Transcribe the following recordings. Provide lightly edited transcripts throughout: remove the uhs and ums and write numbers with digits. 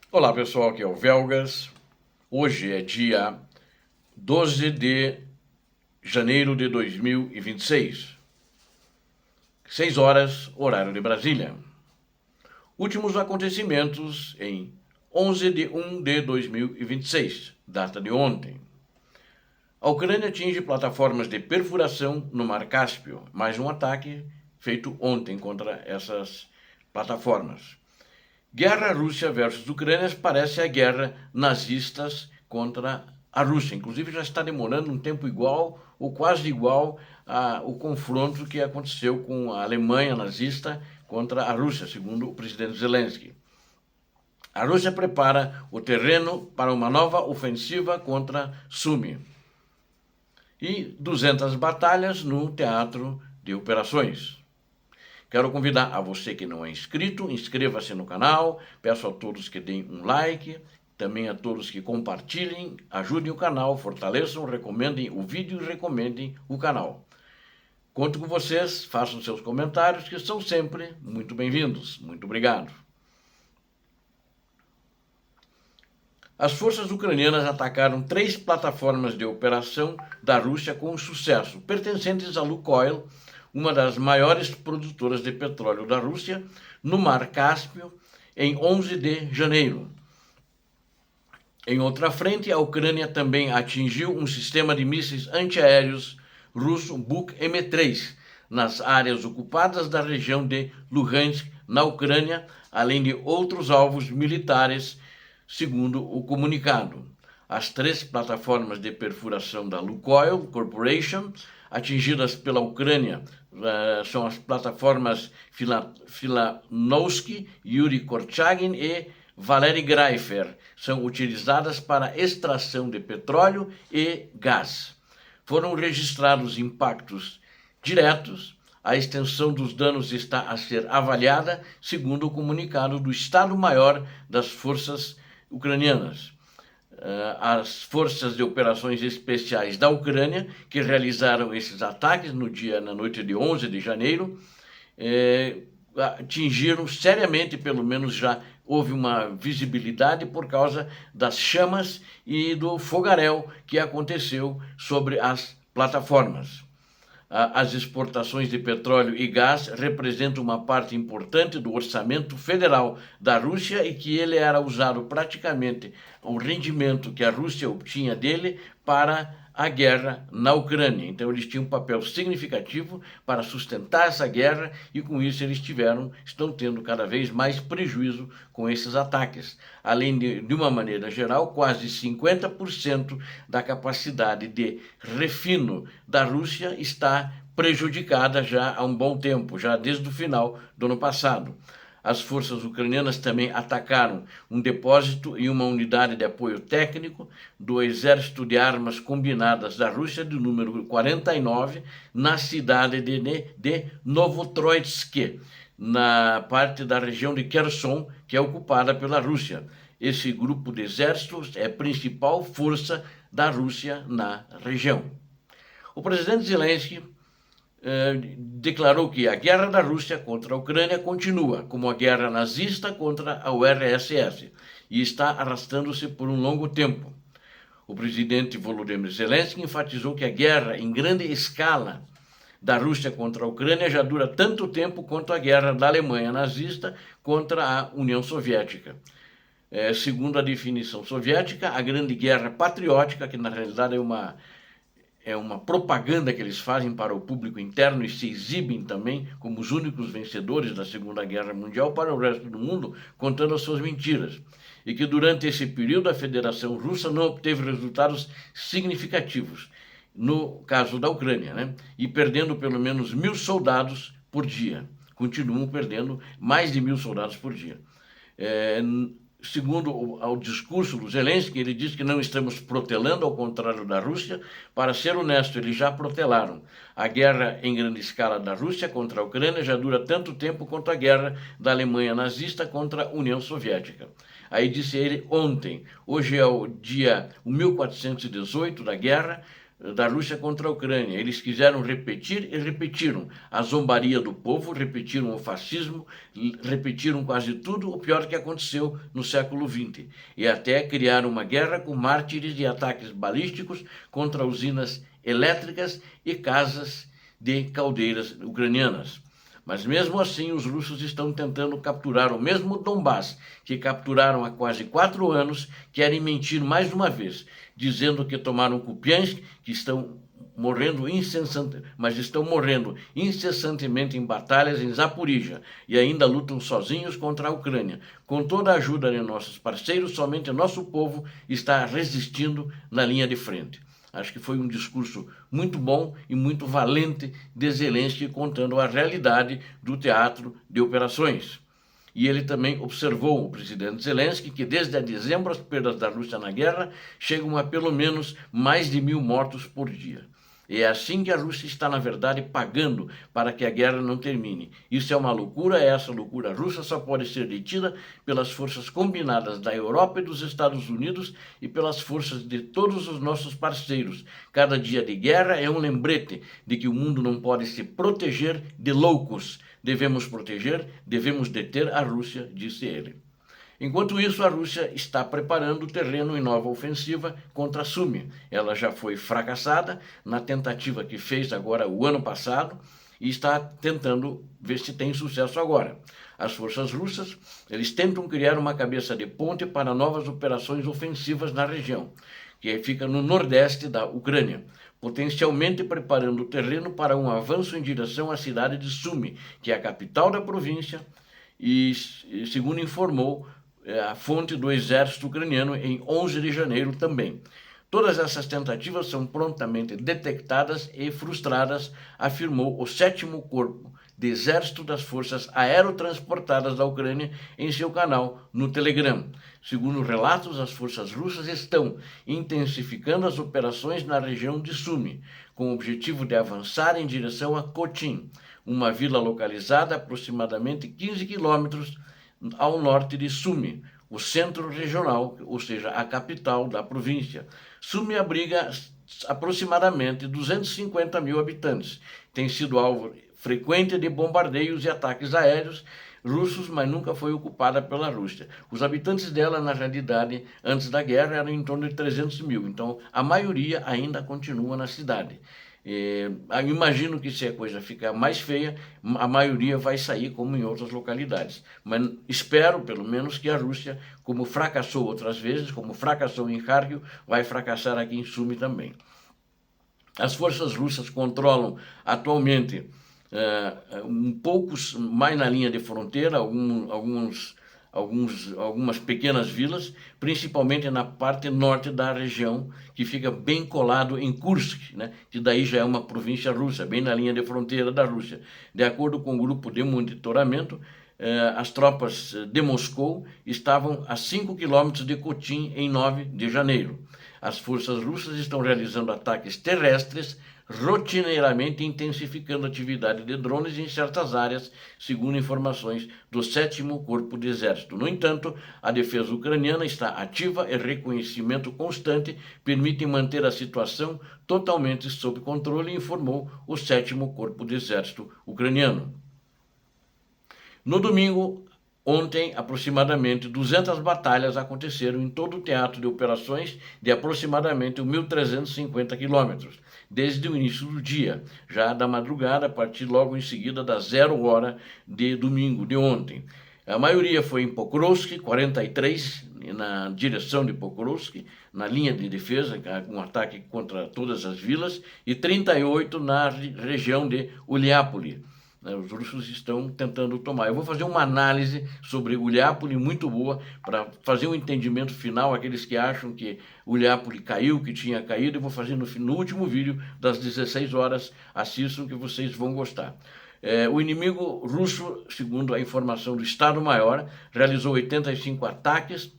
Olá pessoal, aqui é o Velgas. Hoje é dia 12 de janeiro de 2026, 6 horas, horário de Brasília. Últimos acontecimentos em 11 de 1 de 2026, data de ontem. A Ucrânia atinge plataformas de perfuração no Mar Cáspio, mais um ataque feito ontem contra essas plataformas. Guerra Rússia versus Ucrânia parece a guerra nazistas contra a Rússia. Inclusive já está demorando um tempo igual ou quase igual ao confronto que aconteceu com a Alemanha nazista contra a Rússia, segundo o presidente Zelensky. A Rússia prepara o terreno para uma nova ofensiva contra Sumy. E 200 batalhas no teatro de operações. Quero convidar a você que não é inscrito, inscreva-se no canal, peço a todos que deem um like, também a todos que compartilhem, ajudem o canal, fortaleçam, recomendem o vídeo e recomendem o canal. Conto com vocês, façam seus comentários, que são sempre muito bem-vindos. Muito obrigado. As forças ucranianas atacaram 3 plataformas de operação da Rússia com sucesso, pertencentes a Lukoil, uma das maiores produtoras de petróleo da Rússia, no Mar Cáspio, em 11 de janeiro. Em outra frente, a Ucrânia também atingiu um sistema de mísseis antiaéreos russo Buk-M3 nas áreas ocupadas da região de Luhansk, na Ucrânia, além de outros alvos militares, segundo o comunicado. As 3 plataformas de perfuração da Lukoil Corporation atingidas pela Ucrânia são as plataformas Filanovsky, Yuri Korchagin e Valery Greifer. São utilizadas para extração de petróleo e gás. Foram registrados impactos diretos. A extensão dos danos está a ser avaliada, segundo o comunicado do Estado-Maior das Forças Ucranianas. As forças de operações especiais da Ucrânia, que realizaram esses ataques na noite de 11 de janeiro, atingiram seriamente, pelo menos já houve uma visibilidade por causa das chamas e do fogaréu que aconteceu sobre as plataformas. As exportações de petróleo e gás representam uma parte importante do orçamento federal da Rússia e que ele era usado praticamente o rendimento que a Rússia obtinha dele para a guerra na Ucrânia. Então eles tinham um papel significativo para sustentar essa guerra e com isso eles estão tendo cada vez mais prejuízo com esses ataques. Além de uma maneira geral, quase 50% da capacidade de refino da Rússia está prejudicada já há um bom tempo, já desde o final do ano passado. As forças ucranianas também atacaram um depósito e uma unidade de apoio técnico do Exército de Armas Combinadas da Rússia, de número 49, na cidade de Novotroitsk, na parte da região de Kherson, que é ocupada pela Rússia. Esse grupo de exércitos é a principal força da Rússia na região. O presidente Zelensky declarou que a guerra da Rússia contra a Ucrânia continua, como a guerra nazista contra a URSS, e está arrastando-se por um longo tempo. O presidente Volodymyr Zelensky enfatizou que a guerra em grande escala da Rússia contra a Ucrânia já dura tanto tempo quanto a guerra da Alemanha nazista contra a União Soviética. Segundo a definição soviética, a Grande Guerra Patriótica, que na realidade é uma propaganda que eles fazem para o público interno e se exibem também como os únicos vencedores da Segunda Guerra Mundial para o resto do mundo, contando as suas mentiras. E que durante esse período a Federação Russa não obteve resultados significativos, no caso da Ucrânia, né? E perdendo pelo menos 1.000 soldados por dia. Continuam perdendo mais de 1.000 soldados por dia. Segundo o discurso do Zelensky, ele diz que não estamos protelando, ao contrário da Rússia. Para ser honesto, eles já protelaram. A guerra em grande escala da Rússia contra a Ucrânia já dura tanto tempo quanto a guerra da Alemanha nazista contra a União Soviética. Aí disse ele ontem, hoje é o dia 1418 da guerra, da Rússia contra a Ucrânia. Eles quiseram repetir e repetiram a zombaria do povo, repetiram o fascismo, repetiram quase tudo o pior que aconteceu no século XX. E até criaram uma guerra com mártires e ataques balísticos contra usinas elétricas e casas de caldeiras ucranianas. Mas mesmo assim, os russos estão tentando capturar o mesmo Donbass que capturaram há quase 4 anos, querem mentir mais uma vez, dizendo que tomaram Kupiansk, que estão morrendo incessantemente em batalhas em Zaporizhia e ainda lutam sozinhos contra a Ucrânia. Com toda a ajuda de nossos parceiros, somente nosso povo está resistindo na linha de frente. Acho que foi um discurso muito bom e muito valente de Zelensky, contando a realidade do teatro de operações. E ele também observou, o presidente Zelensky, que desde dezembro as perdas da Rússia na guerra chegam a pelo menos mais de 1.000 mortos por dia. É assim que a Rússia está, na verdade, pagando para que a guerra não termine. Isso é uma loucura, essa loucura russa só pode ser detida pelas forças combinadas da Europa e dos Estados Unidos e pelas forças de todos os nossos parceiros. Cada dia de guerra é um lembrete de que o mundo não pode se proteger de loucos. Devemos proteger, devemos deter a Rússia, disse ele. Enquanto isso, a Rússia está preparando o terreno em nova ofensiva contra a Sumy. Ela já foi fracassada na tentativa que fez agora o ano passado e está tentando ver se tem sucesso agora. As forças russas, eles tentam criar uma cabeça de ponte para novas operações ofensivas na região, que fica no nordeste da Ucrânia, potencialmente preparando o terreno para um avanço em direção à cidade de Sumy, que é a capital da província, e segundo informou a fonte do exército ucraniano em 11 de janeiro também. Todas essas tentativas são prontamente detectadas e frustradas, afirmou o 7º Corpo de Exército das Forças Aerotransportadas da Ucrânia em seu canal no Telegram. Segundo relatos, as forças russas estão intensificando as operações na região de Sumy, com o objetivo de avançar em direção a Kotin, uma vila localizada a aproximadamente 15 quilômetros ao norte de Sumy, o centro regional, ou seja, a capital da província. Sumy abriga aproximadamente 250.000 habitantes. Tem sido alvo frequente de bombardeios e ataques aéreos russos, mas nunca foi ocupada pela Rússia. Os habitantes dela, na realidade, antes da guerra, eram em torno de 300.000. Então, a maioria ainda continua na cidade. Eu imagino que se a coisa ficar mais feia, a maioria vai sair como em outras localidades. Mas espero, pelo menos, que a Rússia, como fracassou outras vezes, como fracassou em Kharkiv, vai fracassar aqui em Sumy também. As forças russas controlam atualmente poucos mais na linha de fronteira, algumas pequenas vilas, principalmente na parte norte da região, que fica bem colado em Kursk, né, que daí já é uma província russa, bem na linha de fronteira da Rússia. De acordo com o grupo de monitoramento, as tropas de Moscou estavam a 5 quilômetros de Kotin em 9 de janeiro. As forças russas estão realizando ataques terrestres, rotineiramente intensificando a atividade de drones em certas áreas, segundo informações do 7º Corpo de Exército. No entanto, a defesa ucraniana está ativa e reconhecimento constante permitem manter a situação totalmente sob controle, informou o 7º Corpo de Exército ucraniano. No domingo, ontem, aproximadamente 200 batalhas aconteceram em todo o teatro de operações de aproximadamente 1.350 quilômetros, desde o início do dia, já da madrugada, a partir logo em seguida das 0 hora de domingo, de ontem. A maioria foi em Pokrovsk, 43 na direção de Pokrovsk, na linha de defesa, um ataque contra todas as vilas, e 38 na região de Uliápoli. Os russos estão tentando tomar. Eu vou fazer uma análise sobre Uliápoli muito boa para fazer um entendimento final, aqueles que acham que Uliápoli caiu, que tinha caído, eu vou fazer no último vídeo das 16 horas, assistam que vocês vão gostar. O inimigo russo, segundo a informação do Estado-Maior, realizou 85 ataques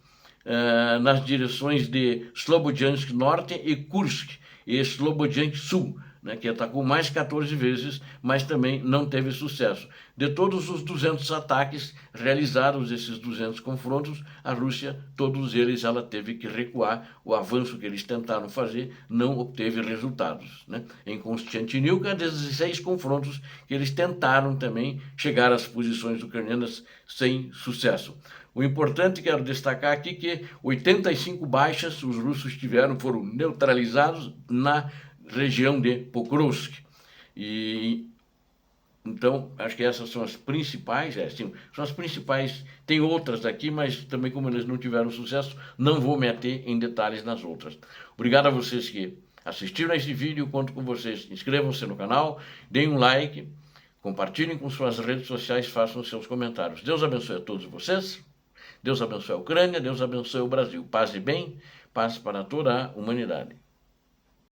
nas direções de Slobodiansk Norte e Kursk e Slobodiansk Sul, né, que atacou mais 14 vezes, mas também não teve sucesso. De todos os 200 ataques realizados, esses 200 confrontos, a Rússia, todos eles, ela teve que recuar. O avanço que eles tentaram fazer não obteve resultados, né? Em Constantinivka, 16 confrontos que eles tentaram também chegar às posições ucranianas sem sucesso. O importante, quero destacar aqui, que 85 baixas os russos tiveram, foram neutralizados na região de Pokrovsk. E então, acho que essas são as principais, sim, são as principais. Tem outras aqui, mas também como eles não tiveram sucesso, não vou me ater em detalhes nas outras. Obrigado a vocês que assistiram a esse vídeo, conto com vocês. Inscrevam-se no canal, deem um like, compartilhem com suas redes sociais, façam seus comentários. Deus abençoe a todos vocês, Deus abençoe a Ucrânia, Deus abençoe o Brasil. Paz e bem, paz para toda a humanidade.